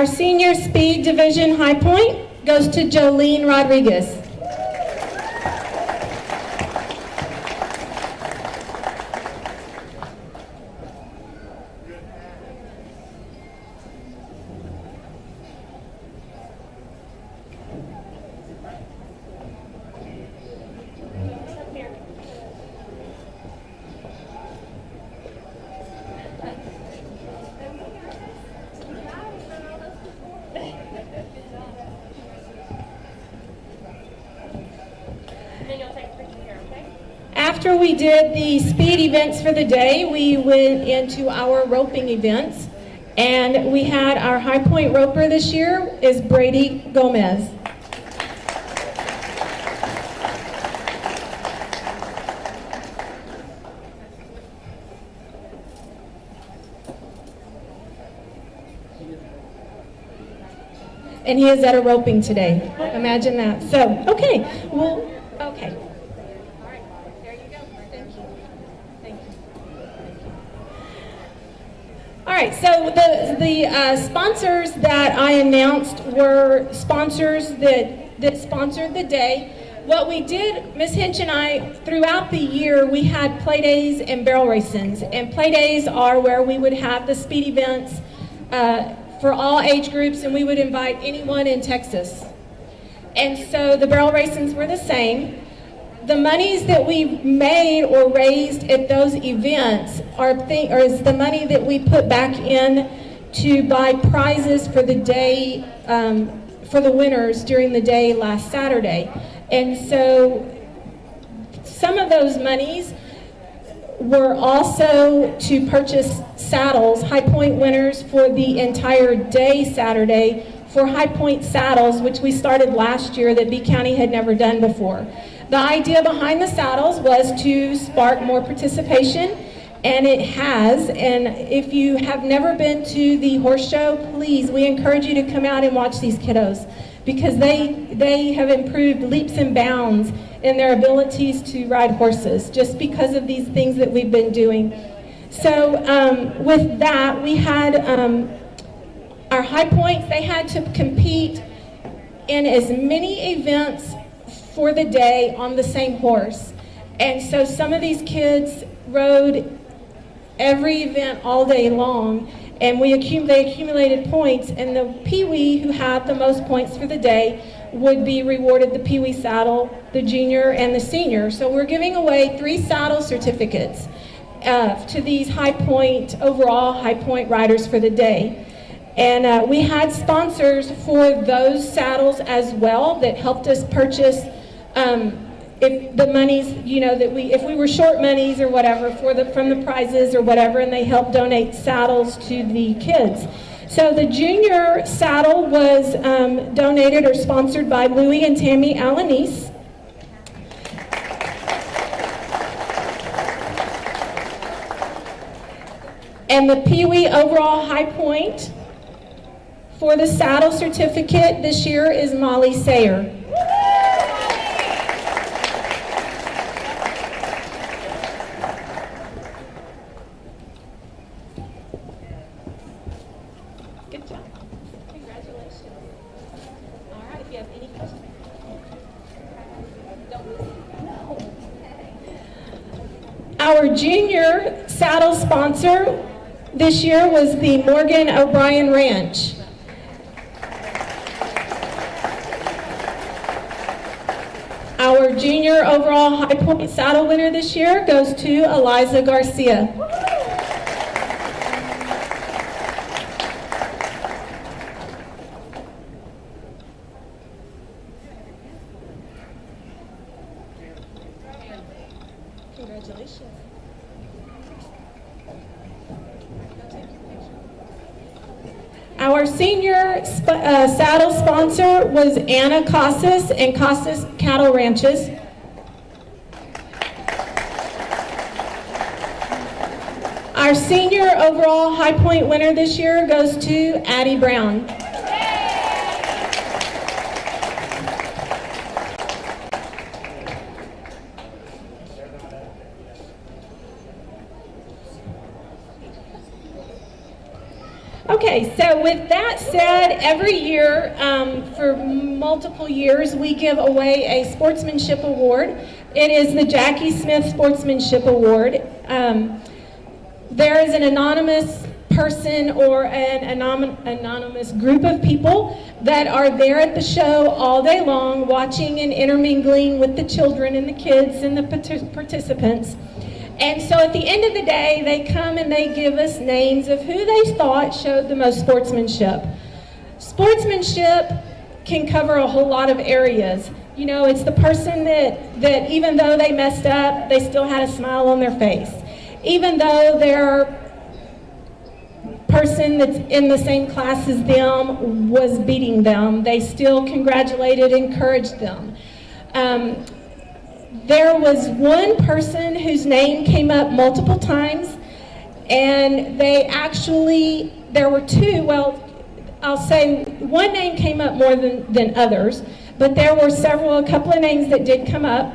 Our Senior Speed Division High Point goes to Jolene Rodriguez. After we did the speed events for the day, we went into our roping events, and we had our High Point roper this year is Brady Gomez. And he is at a roping today. Imagine that. So, okay. Well, okay. All right, so the sponsors that I announced were sponsors that sponsored the day. What we did, Ms. Hinch and I, throughout the year, we had play days and barrel racings. And play days are where we would have the speed events for all age groups, and we would invite anyone in Texas. And so the barrel racings were the same. The monies that we made or raised at those events is the money that we put back in to buy prizes for the day, for the winners during the day last Saturday. And so some of those monies were also to purchase saddles, High Point winners for the entire day Saturday for High Point saddles, which we started last year that B County had never done before. The idea behind the saddles was to spark more participation, and it has. And if you have never been to the horse show, please, we encourage you to come out and watch these kiddos, because they have improved leaps and bounds in their abilities to ride horses just because of these things that we've been doing. So with that, we had our High Points, they had to compete in as many events for the day on the same horse. And so some of these kids rode every event all day long, and they accumulated points, and the Pee-wee who had the most points for the day would be rewarded the Pee-wee saddle, the junior, and the senior. So we're giving away 3 saddle certificates to these overall High Point riders for the day. And we had sponsors for those saddles as well that helped us purchase if the monies, if we were short monies or whatever from the prizes or whatever, and they helped donate saddles to the kids. So the junior saddle was donated or sponsored by Louie and Tammy Alanis. And the Pee-wee overall High Point for the saddle certificate this year is Molly Sayer. Good job. Congratulations. All right, if you have any questions. Our junior saddle sponsor this year was the Morgan O'Brien Ranch. Our junior overall High Point saddle winner this year goes to Eliza Garcia. Congratulations. Our senior saddle sponsor was Anna Casas and Casas Cattle Ranches. Our senior overall High Point winner this year goes to Addie Brown. Okay, so with that said, every year, for multiple years, we give away a sportsmanship award. It is the Jackie Smith Sportsmanship Award. There is an anonymous person or an anonymous group of people that are there at the show all day long, watching and intermingling with the children and the kids and the participants. And so at the end of the day, they come and they give us names of who they thought showed the most sportsmanship. Sportsmanship can cover a whole lot of areas. You know, it's the person that even though they messed up, they still had a smile on their face. Even though their person that's in the same class as them was beating them, they still congratulated, encouraged them. There was one person whose name came up multiple times, and there were two, well, I'll say one name came up more than others, but there were a couple of names that did come up.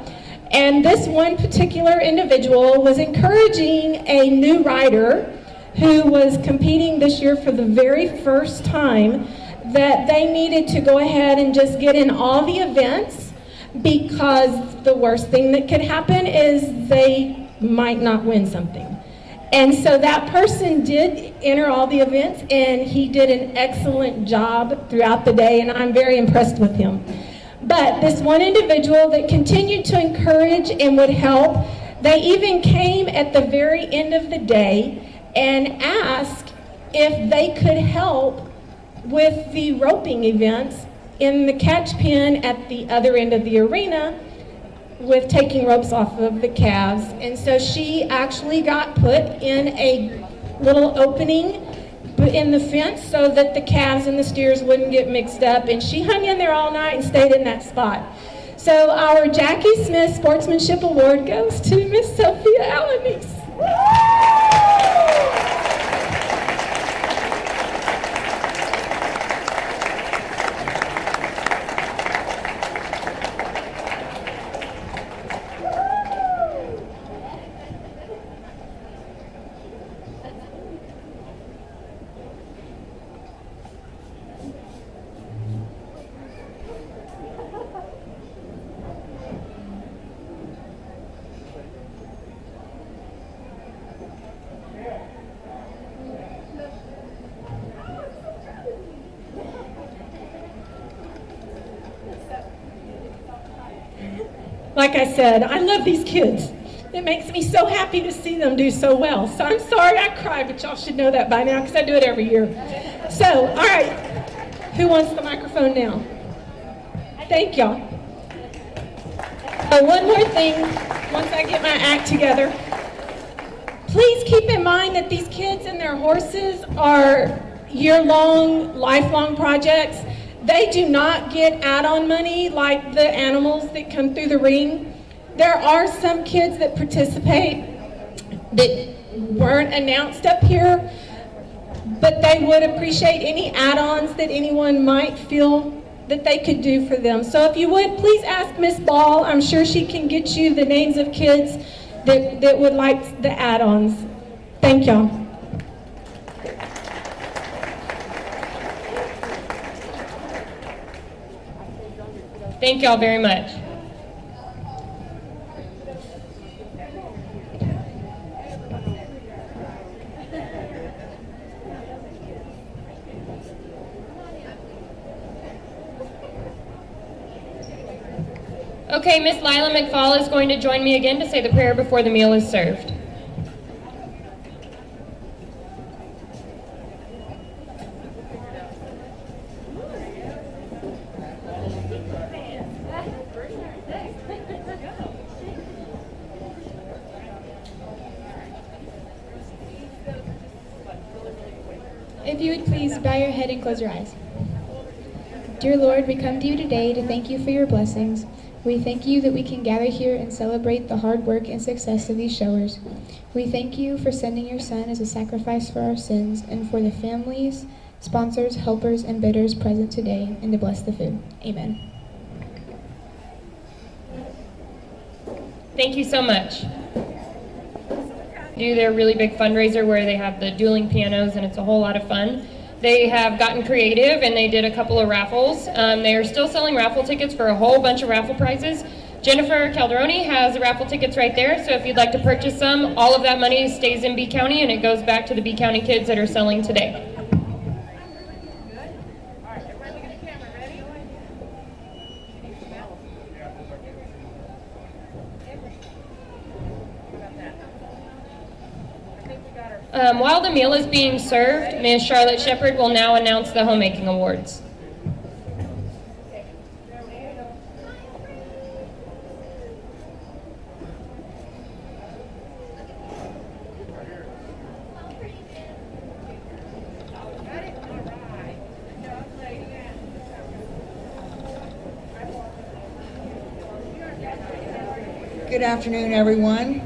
And this one particular individual was encouraging a new rider who was competing this year for the very first time that they needed to go ahead and just get in all the events, because the worst thing that could happen is they might not win something. And so that person did enter all the events, and he did an excellent job throughout the day, and I'm very impressed with him. But this one individual that continued to encourage and would help, they even came at the very end of the day and asked if they could help with the roping events in the catch pen at the other end of the arena with taking ropes off of the calves. And so she actually got put in a little opening in the fence so that the calves and the steers wouldn't get mixed up. And she hung in there all night and stayed in that spot. So our Jackie Smith Sportsmanship Award goes to Miss Sophia Alanis. Like I said, I love these kids. It makes me so happy to see them do so well. So I'm sorry I cry, but y'all should know that by now because I do it every year. So, all right, who wants the microphone now? Thank y'all. One more thing, once I get my act together. Please keep in mind that these kids and their horses are year-long, lifelong projects. They do not get add-on money like the animals that come through the ring. There are some kids that participate that weren't announced up here, but they would appreciate any add-ons that anyone might feel that they could do for them. So if you would, please ask Miss Ball. I'm sure she can get you the names of kids that would like the add-ons. Thank y'all. Thank y'all very much. Okay, Miss Lila McFall is going to join me again to say the prayer before the meal is served. If you would please bow your head and close your eyes. Dear Lord, we come to you today to thank you for your blessings. We thank you that we can gather here and celebrate the hard work and success of these showers. We thank you for sending your Son as a sacrifice for our sins and for the families, sponsors, helpers, and bidders present today, and to bless the food. Amen. Thank you so much. Do their really big fundraiser where they have the dueling pianos and it's a whole lot of fun. They have gotten creative and they did a couple of raffles. They are still selling raffle tickets for a whole bunch of raffle prizes. Jennifer Calderoni has the raffle tickets right there, so if you'd like to purchase some, all of that money stays in B County and it goes back to the B County kids that are selling today. While the meal is being served, Ms. Charlotte Shepard will now announce the homemaking awards. Good afternoon, everyone.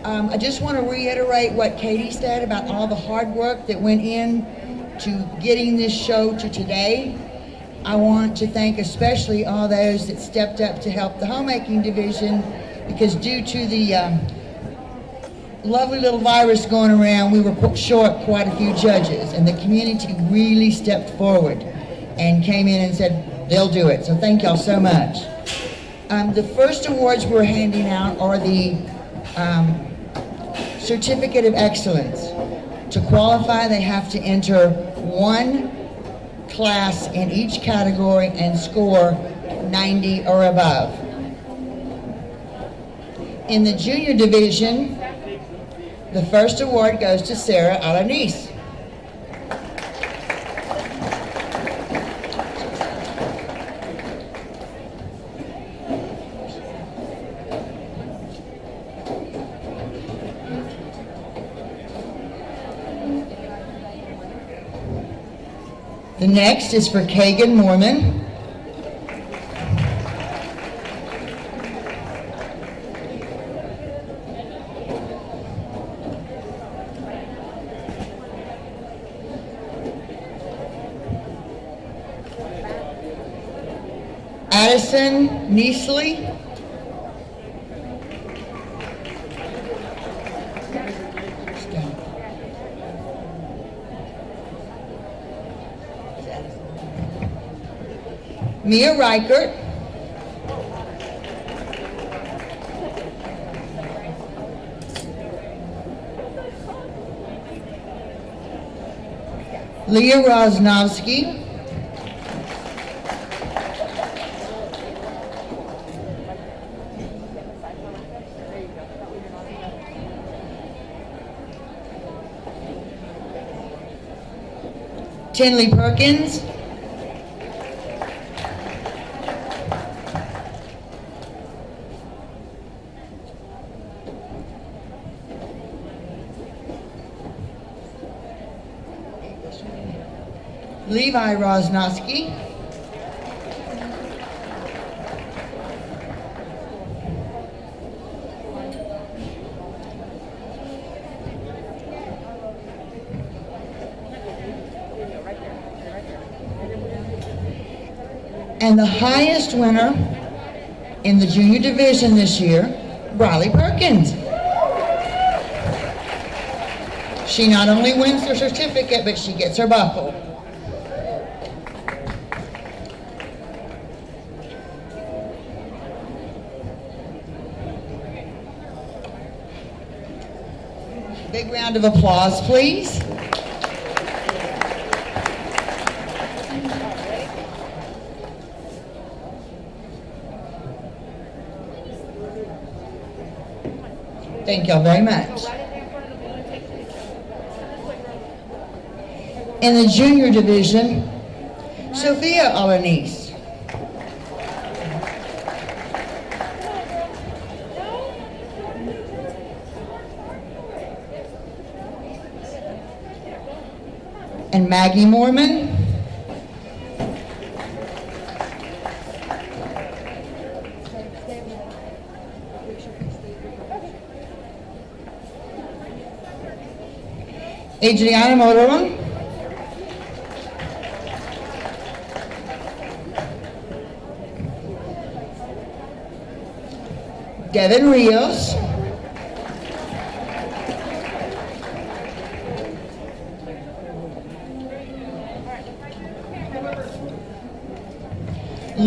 I just want to reiterate what Katie said about all the hard work that went in to getting this show to today. I want to thank especially all those that stepped up to help the homemaking division, because due to the lovely little virus going around, we were short quite a few judges, and the community really stepped forward and came in and said they'll do it. So thank y'all so much. The first awards we're handing out are the Certificate of Excellence. To qualify, they have to enter one class in each category and score 90 or above. In the junior division, the first award goes to Sarah Alanis. The next is for Kagan Mormon. Addison Neasley. Mia Reichert. Leah Rosnowski. Tinley Perkins. Levi Rosnowski. And the highest winner in the junior division this year, Riley Perkins. She not only wins her certificate, but she gets her buckle. Big round of applause, please. Thank y'all very much. In the junior division, Sophia Alanis. And Maggie Mormon. Adriana Moron. Devin Rios.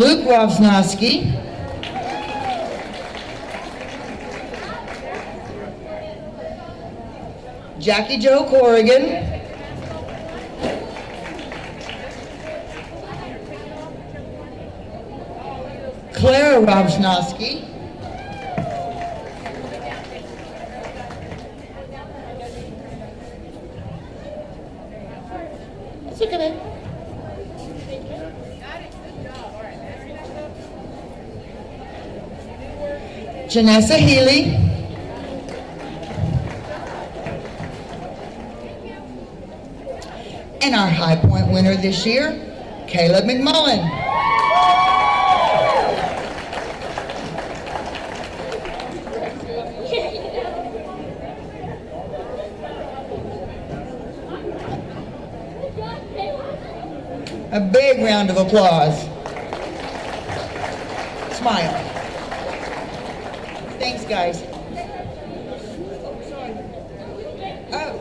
Luke Rovsnovsky, Jackie Jo Corrigan, Clara Rovsnovsky, that's okay. Janessa Healy, and our High Point winner this year, Caleb McMullen. A big round of applause. Smile. Thanks, guys. Oh.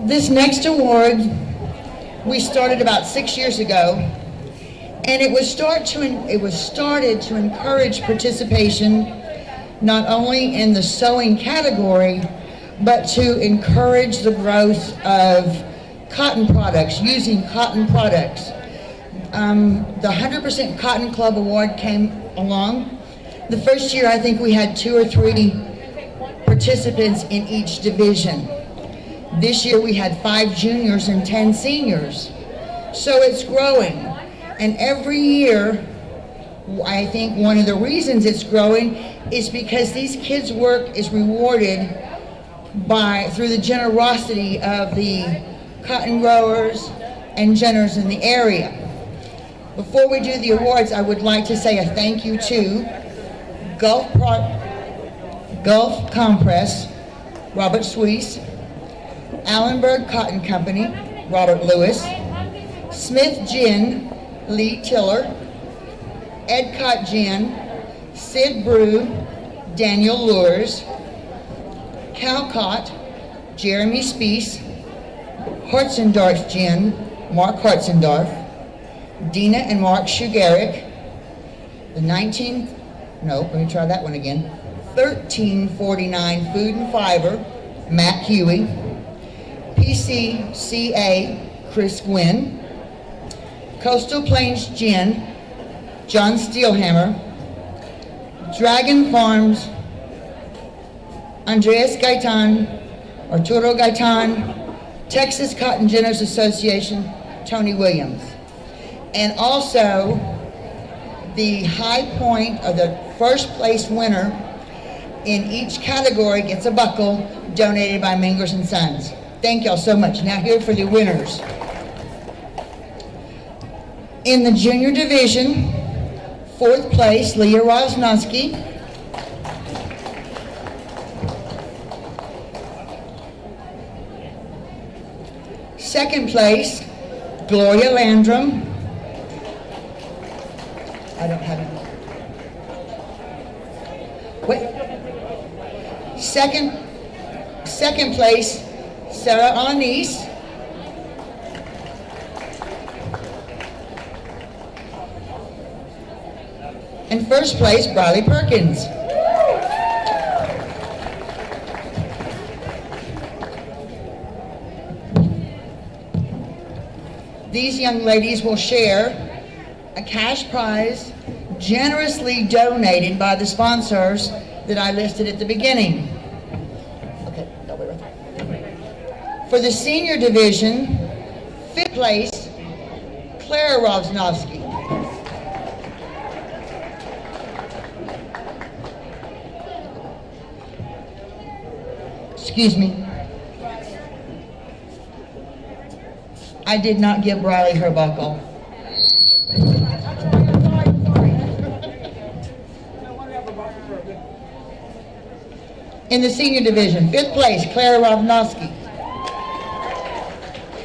This next award we started about 6 years ago, and it was started to encourage participation not only in the sewing category, but to encourage the growth of cotton products, using cotton products. The 100% Cotton Club Award came along. The first year, I think we had 2 or 3 participants in each division. This year we had 5 juniors and 10 seniors. So it's growing. And every year, I think one of the reasons it's growing is because these kids' work is rewarded through the generosity of the cotton growers and generous in the area. Before we do the awards, I would like to say a thank you to Gulf Compress, Robert Swees, Allenberg Cotton Company, Robert Lewis, Smith Gin, Lee Tiller, Edcott Gin, Sid Brew, Daniel Lures, Calcott, Jeremy Spees, Hartzendorf Gin, Mark Hartzendorf, Dina and Mark Shugarik, the 1349 Food and Fiber, Matt Huey, PCCA, Chris Gwynn, Coastal Plains Gin, John Steelhammer, Dragon Farms, Andreas Gaitan, Arturo Gaitan, Texas Cotton Ginners Association, Tony Williams. And also the high point of the first place winner in each category gets a buckle donated by Mingers and Sons. Thank y'all so much. Now here for the winners. In the junior division, 4th place, Leah Rosnowski. Second place, Gloria Landrum. I don't have it. Wait. Second place, Sarah Anise. And first place, Briley Perkins. These young ladies will share a cash prize generously donated by the sponsors that I listed at the beginning. Okay, no, wait right there. For the senior division, 5th place, Clara Rosnowski. Excuse me. I did not give Briley her buckle. In the senior division, 5th place, Clara Rovnowski.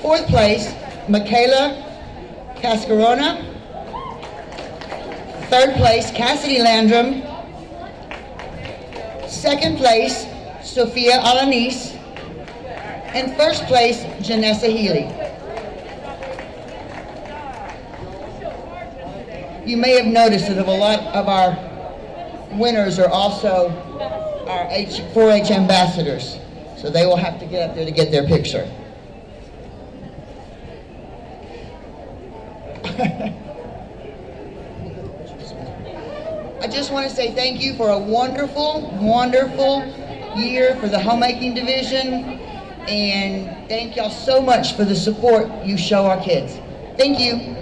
4th place, Michaela Cascarona. Third place, Cassidy Landrum. Second place, Sophia Alanis. And first place, Janessa Healy. You may have noticed that a lot of our winners are also our 4-H ambassadors. So they will have to get up there to get their picture. I just want to say thank you for a wonderful, wonderful year for the homemaking division. And thank y'all so much for the support you show our kids. Thank you.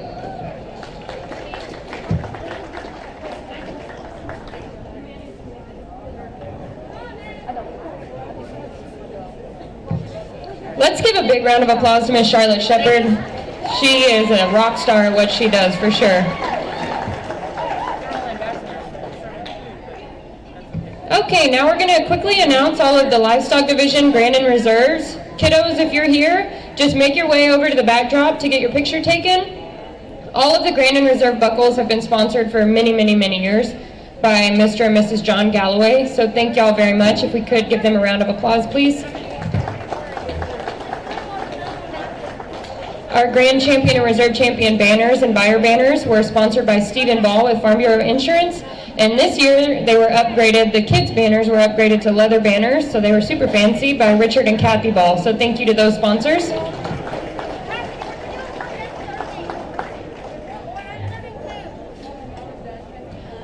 Let's give a big round of applause to Miss Charlotte Shepard. She is a rock star at what she does, for sure. Okay, now we're going to quickly announce all of the Livestock Division Grand and Reserves. Kiddos, if you're here, just make your way over to the backdrop to get your picture taken. All of the Grand and Reserve buckles have been sponsored for many, many, many years by Mr. and Mrs. John Galloway, so thank y'all very much. If we could give them a round of applause, please. Our Grand Champion and Reserve Champion banners and buyer banners were sponsored by Stephen Ball with Farm Bureau Insurance. And this year they were upgraded, the kids' banners were upgraded to leather banners, so they were super fancy, by Richard and Kathy Ball. So thank you to those sponsors.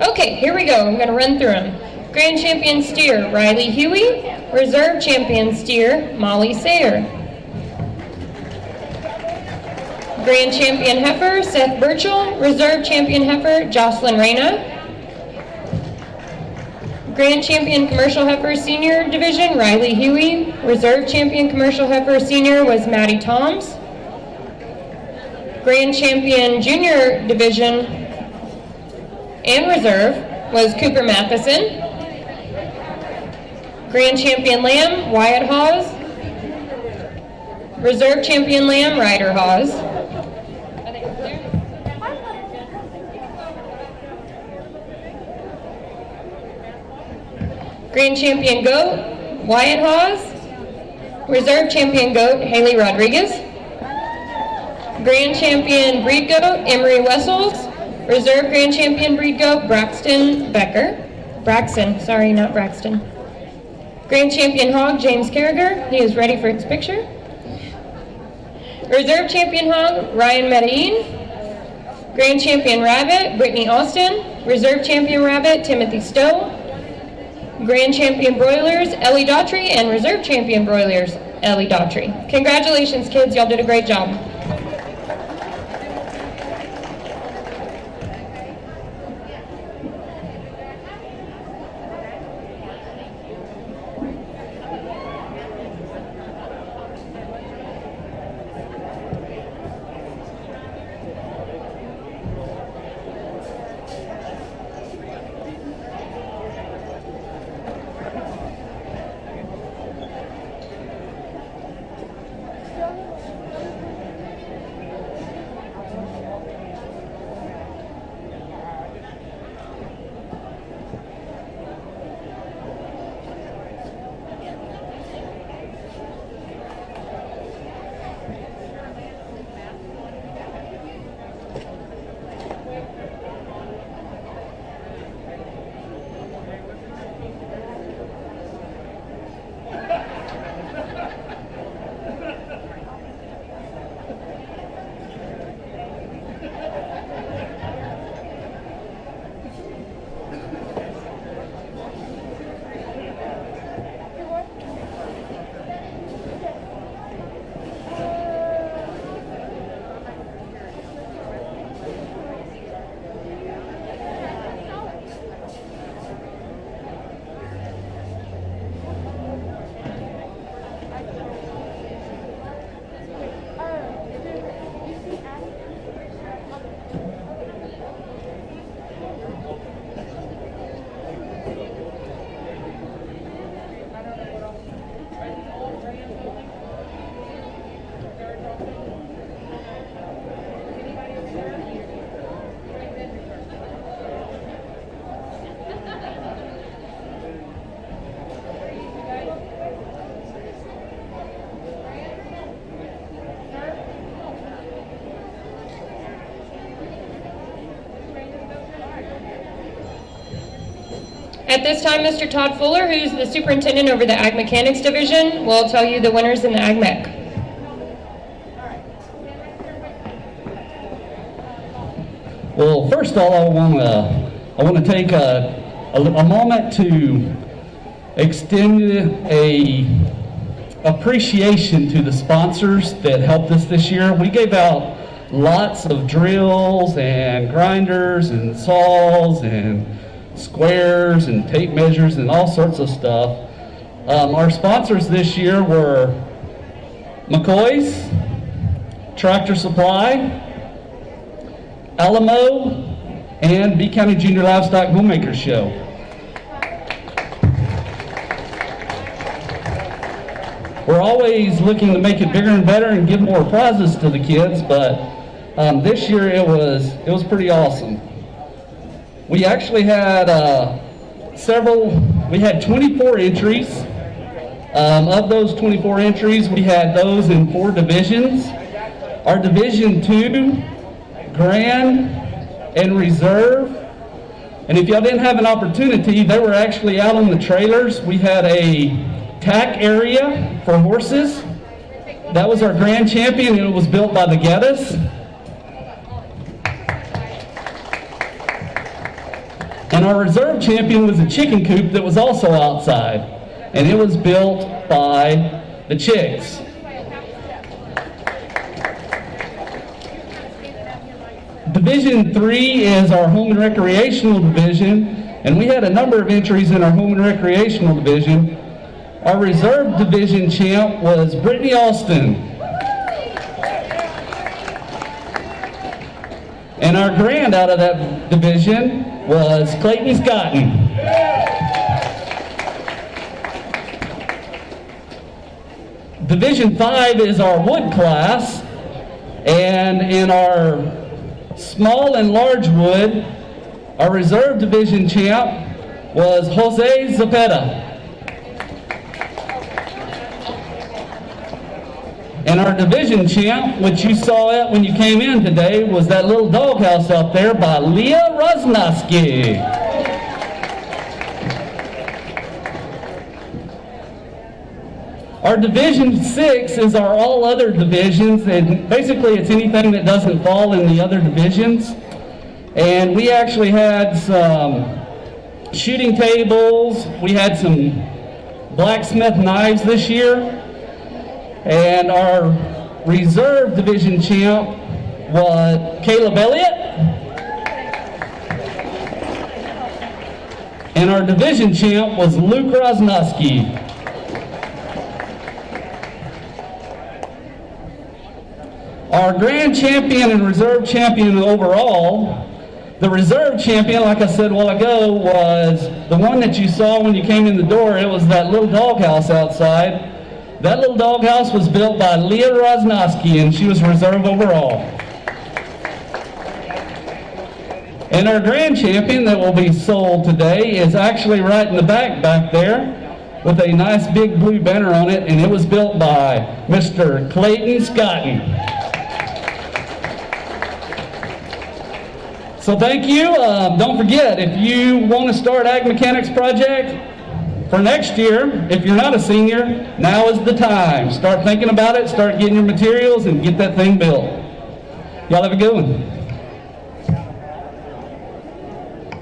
Okay, here we go. I'm going to run through them. Grand Champion Steer, Riley Huey. Reserve Champion Steer, Molly Sayer. Grand Champion Heifer, Seth Burchell. Reserve Champion Heifer, Jocelyn Reyna. Grand Champion Commercial Heifer Senior Division, Riley Huey. Reserve Champion Commercial Heifer Senior was Maddie Toms. Grand Champion Junior Division and Reserve was Cooper Matheson. Grand Champion Lamb, Wyatt Hawes. Reserve Champion Lamb, Ryder Hawes. Grand Champion Goat, Wyatt Hawes. Reserve Champion Goat, Haley Rodriguez. Grand Champion Breed Goat, Emery Wessels. Reserve Grand Champion Breed Goat, Braxton Becker. Braxton, sorry, not Braxton. Grand Champion Hog, James Carragher. He is ready for his picture. Reserve Champion Hog, Ryan Medellin. Grand Champion Rabbit, Brittany Austin. Reserve Champion Rabbit, Timothy Stowe. Grand Champion Broilers, Ellie Daughtry, and Reserve Champion Broilers, Ellie Daughtry. Congratulations, kids. Y'all did a great job. At this time, Mr. Todd Fuller, who's the superintendent over the Ag Mechanics Division, will tell you the winners in the Ag Mech. Well, first of all, I want to take a moment to extend a appreciation to the sponsors that helped us this year. We gave out lots of drills and grinders and saws and squares and tape measures and all sorts of stuff. Our sponsors this year were McCoy's, Tractor Supply, Alamo, and B County Junior Livestock Homemakers Show. We're always looking to make it bigger and better and give more prizes to the kids, but this year it was pretty awesome. We actually had we had 24 entries. Of those 24 entries, we had those in 4 divisions. Our Division 2, Grand, and Reserve. And if y'all didn't have an opportunity, they were actually out on the trailers. We had a tack area for horses. That was our grand champion, and it was built by the Geddes. And our reserve champion was a chicken coop that was also outside, and it was built by the Chicks. Division 3 is our home and recreational division, and we had a number of entries in our home and recreational division. Our reserve division champ was Brittany Alston. And our grand out of that division was Clayton Scotton. Division 5 is our wood class, and in our small and large wood, our reserve division champ was Jose Zapeta. And our division champ, which you saw it when you came in today, was that little doghouse out there by Leah Rosnowski. Our Division 6 is our all other divisions, and basically it's anything that doesn't fall in the other divisions. And we actually had some shooting tables, we had some blacksmith knives this year, and our reserve division champ was Caleb Elliott, and our division champ was Luke Rosnowski. Our grand champion and reserve champion overall, the reserve champion, like I said a while ago, was the one that you saw when you came in the door. It was that little doghouse outside. That little doghouse was built by Leah Rosnowski, and she was reserve overall. And our grand champion that will be sold today is actually right in the back there with a nice big blue banner on it, and it was built by Mr. Clayton Scotton. So thank you. Don't forget, if you want to start Ag Mechanics project for next year, if you're not a senior, now is the time. Start thinking about it, start getting your materials, and get that thing built. Y'all have a good one.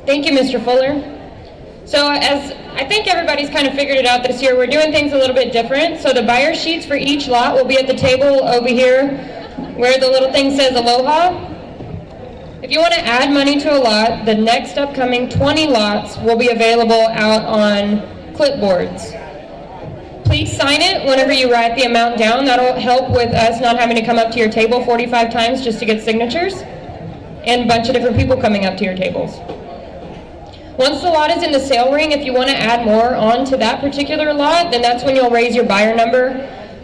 Thank you, Mr. Fuller. So as I think everybody's kind of figured it out this year, we're doing things a little bit different. So the buyer sheets for each lot will be at the table over here where the little thing says Aloha. If you want to add money to a lot, the next upcoming 20 lots will be available out on clipboards. Please sign it whenever you write the amount down. That'll help with us not having to come up to your table 45 times just to get signatures, and a bunch of different people coming up to your tables. Once the lot is in the sale ring, if you want to add more onto that particular lot, then that's when you'll raise your buyer number.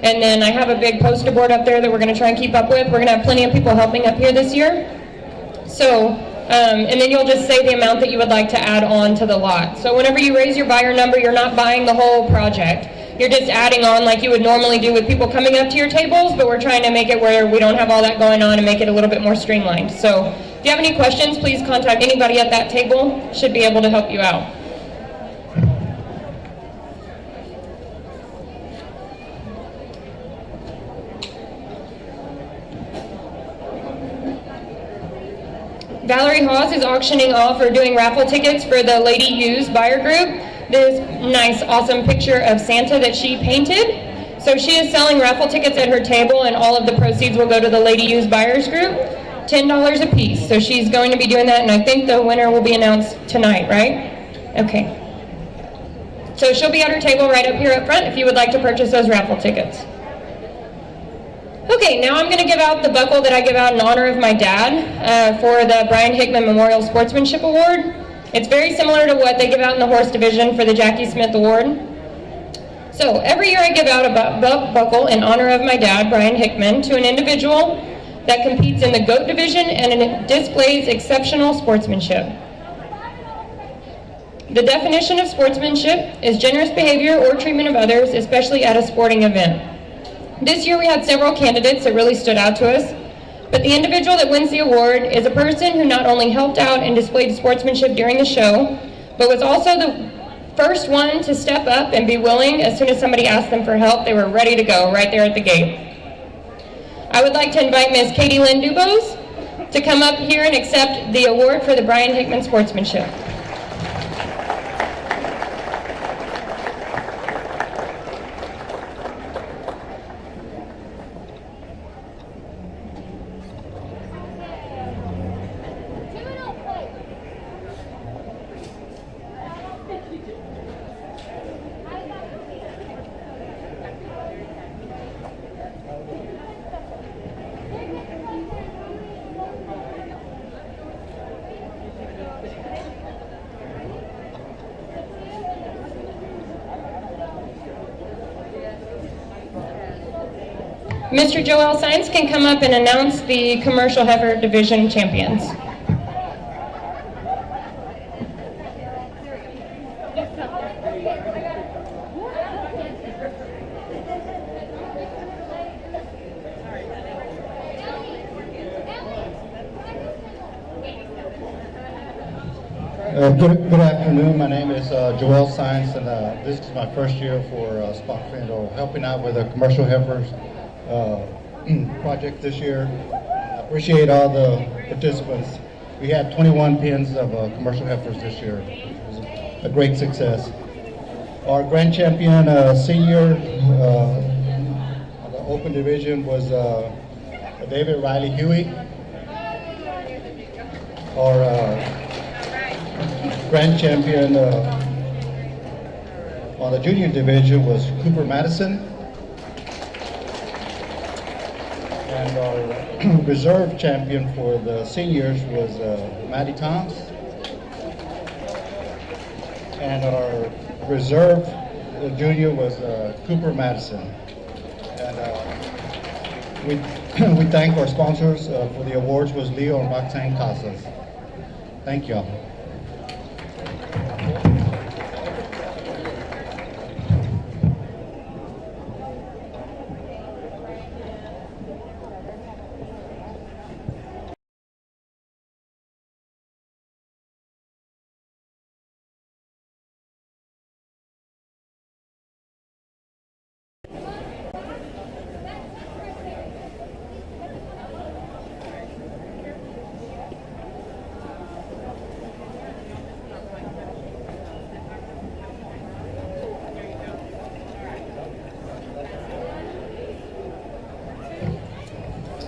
And then I have a big poster board up there that we're going to try and keep up with. We're going to have plenty of people helping up here this year. So, and then you'll just say the amount that you would like to add on to the lot. So whenever you raise your buyer number, you're not buying the whole project. You're just adding on like you would normally do with people coming up to your tables, but we're trying to make it where we don't have all that going on and make it a little bit more streamlined. So if you have any questions, please contact anybody at that table. Should be able to help you out. Valerie Hawes is auctioning off or doing raffle tickets for the Lady Used buyer group. This nice, awesome picture of Santa that she painted. So she is selling raffle tickets at her table, and all of the proceeds will go to the Lady Used buyers group, $10 a piece. So she's going to be doing that, and I think the winner will be announced tonight, right? Okay. So she'll be at her table right up here up front if you would like to purchase those raffle tickets. Okay, now I'm going to give out the buckle that I give out in honor of my dad for the Brian Hickman Memorial Sportsmanship Award. It's very similar to what they give out in the horse division for the Jackie Smith Award. So every year I give out a buckle in honor of my dad, Brian Hickman, to an individual that competes in the goat division and it displays exceptional sportsmanship. The definition of sportsmanship is generous behavior or treatment of others, especially at a sporting event. This year we had several candidates that really stood out to us, but the individual that wins the award is a person who not only helped out and displayed sportsmanship during the show, but was also the first one to step up and be willing. As soon as somebody asked them for help, they were ready to go right there at the gate. I would like to invite Ms. Katie Lynn Dubose to come up here and accept the award for the Brian Hickman Sportsmanship. Mr. Joel Sines can come up and announce the Commercial Heifer Division champions. Good afternoon. My name is Joel Sines, and this is my first year for Spockfield, helping out with the commercial heifers project this year. I appreciate all the participants. We had 21 pins of commercial heifers this year. It was a great success. Our grand champion senior of the open division was David Riley Huey. Our grand champion on the junior division was Cooper Madison. And our reserve champion for the seniors was Maddie Toms. And our reserve junior was Cooper Madison. And we thank our sponsors for the awards was Leo and Roxanne Casas. Thank you all.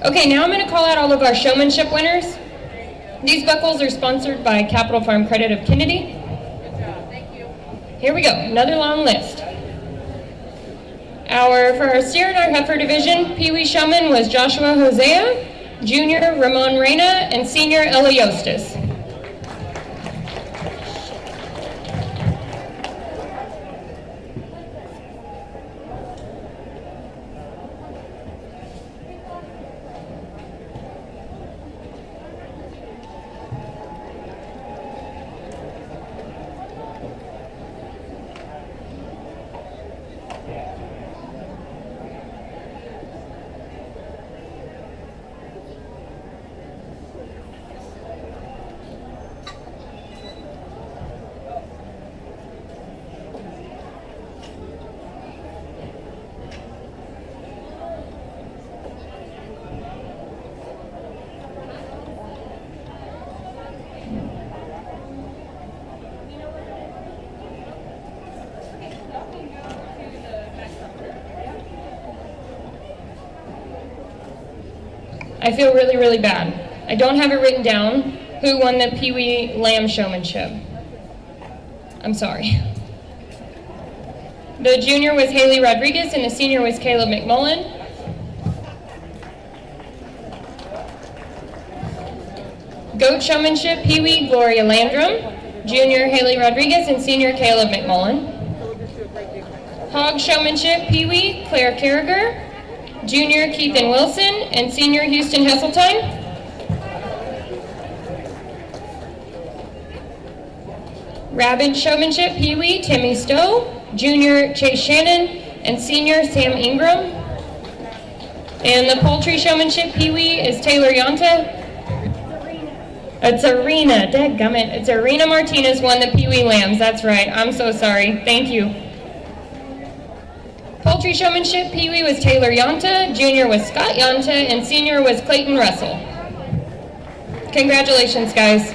Okay, now I'm going to call out all of our showmanship winners. These buckles are sponsored by Capital Farm Credit of Kennedy. Here we go, another long list. For our steer and our heifer division, Pee Wee Showman was Joshua Hosea, Junior Ramon Reyna, and Senior Ella Yostis. I feel really, really bad. I don't have it written down who won the Pee Wee Lamb Showmanship. I'm sorry. The junior was Haley Rodriguez and the senior was Caleb McMullen. Goat Showmanship, Pee Wee Gloria Landrum, junior Haley Rodriguez and senior Caleb McMullen. Hog Showmanship, Pee Wee Claire Carriger, junior Keithan Wilson and senior Houston Hesseltine. Rabbit Showmanship, Pee Wee Timmy Stowe, junior Chase Shannon and senior Sam Ingram. And the Poultry Showmanship, Pee Wee is Taylor Yonta. It's Arena, dadgummit. It's Arena Martinez won the Pee Wee Lambs. That's right. I'm so sorry. Thank you. Poultry Showmanship, Pee Wee was Taylor Yonta, junior was Scott Yonta, and senior was Clayton Russell. Congratulations, guys.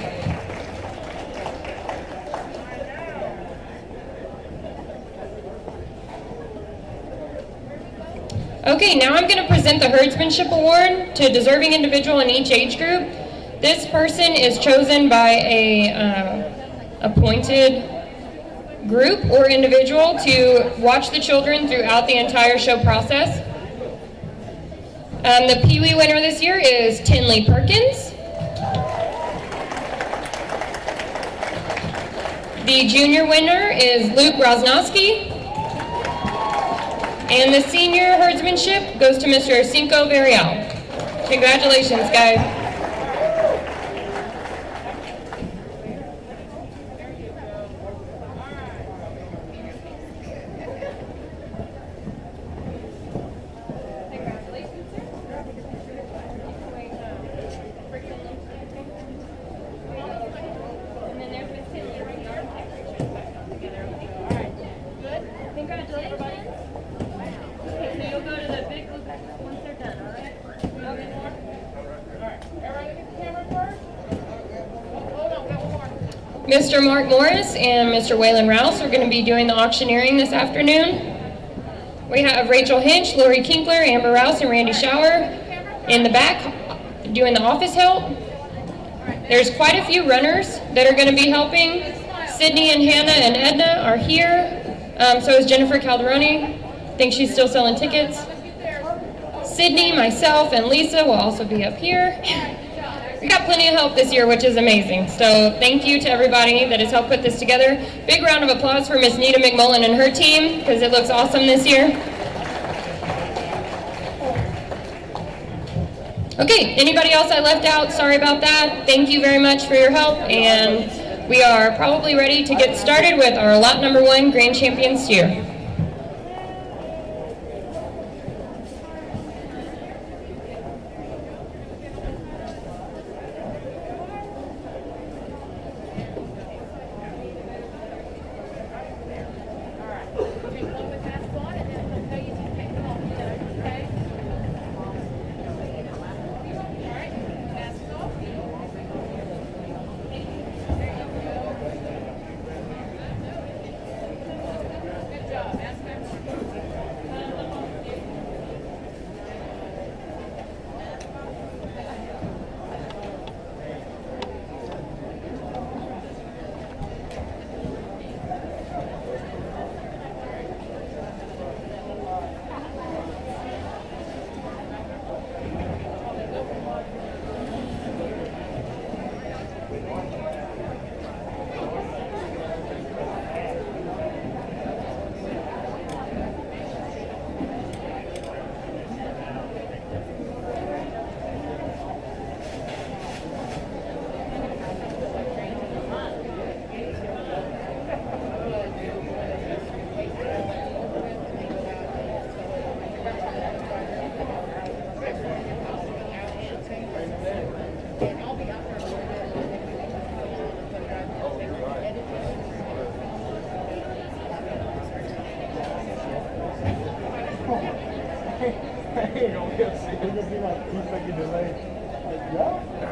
Okay, now I'm going to present the Herdsmanship Award to a deserving individual in each age group. This person is chosen by a appointed group or individual to watch the children throughout the entire show process. The Pee Wee winner this year is Tinley Perkins. The junior winner is Luke Rosnowski. And the senior herdsmanship goes to Mr. Cinco Varial. Congratulations, guys. Mr. Mark Morris and Mr. Waylon Rouse are going to be doing the auctioneering this afternoon. We have Rachel Hinch, Lori Kinkler, Amber Rouse, and Randy Schauer in the back doing the office help. There's quite a few runners that are going to be helping. Sydney and Hannah and Edna are here. So is Jennifer Calderoni. I think she's still selling tickets. Sydney, myself, and Lisa will also be up here. We got plenty of help this year, which is amazing. So thank you to everybody that has helped put this together. Big round of applause for Miss Nita McMullen and her team, because it looks awesome this year. Okay, anybody else I left out? Sorry about that. Thank you very much for your help, and we are probably ready to get started with our lot number 1 grand champion steer.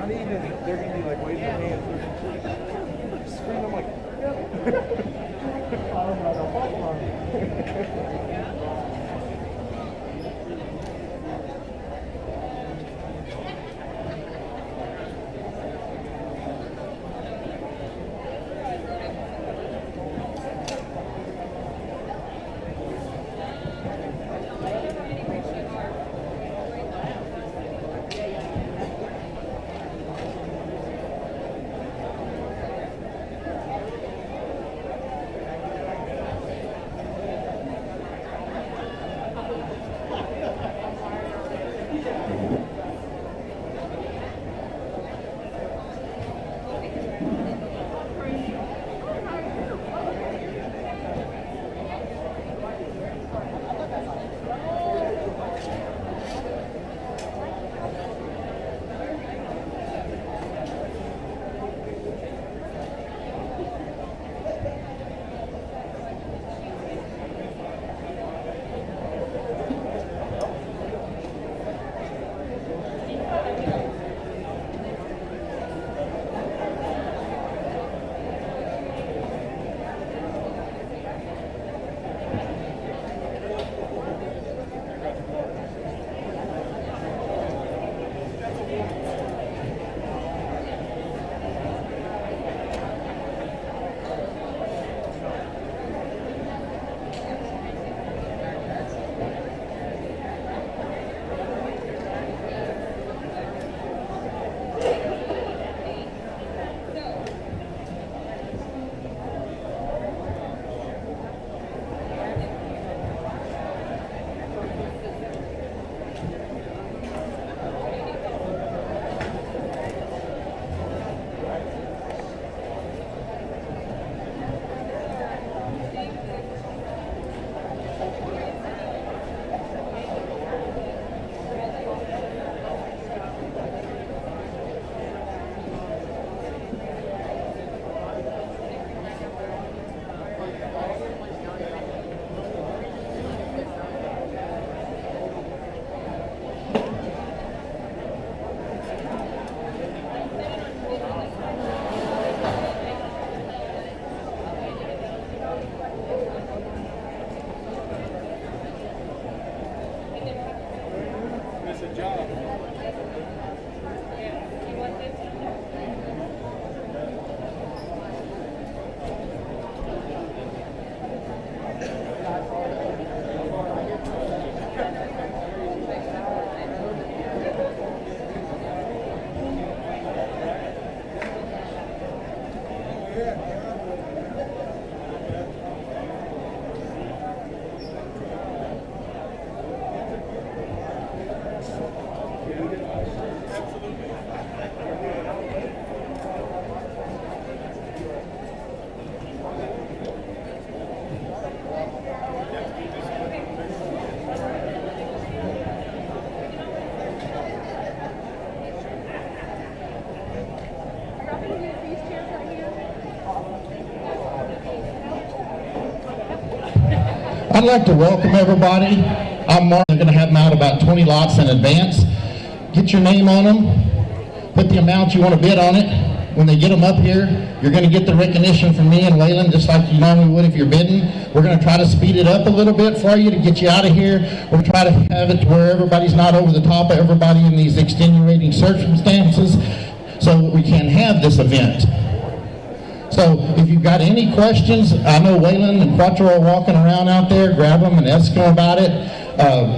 Not even. They're gonna be like waving their hands. Scream. I'm like, I'd like to welcome everybody. I'm Mark. I'm going to have them out about 20 lots in advance. Get your name on them. Put the amount you want to bid on it. When they get them up here, you're going to get the recognition from me and Waylon, just like you normally would if you're bidding. We're going to try to speed it up a little bit for you to get you out of here. We'll try to have it to where everybody's not over the top of everybody in these extenuating circumstances so that we can have this event. So if you've got any questions, I know Waylon and Quattro are walking around out there. Grab them and ask them about it.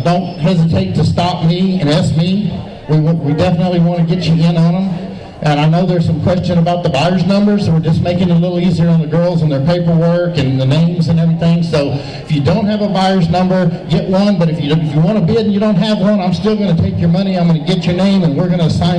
Don't hesitate to stop me and ask me. We definitely want to get you in on them. And I know there's some question about the buyer's numbers, so we're just making it a little easier on the girls and their paperwork and the names and everything. So if you don't have a buyer's number, get one. But if you want to bid and you don't have one, I'm still going to take your money. I'm going to get your name, and we're going to assign you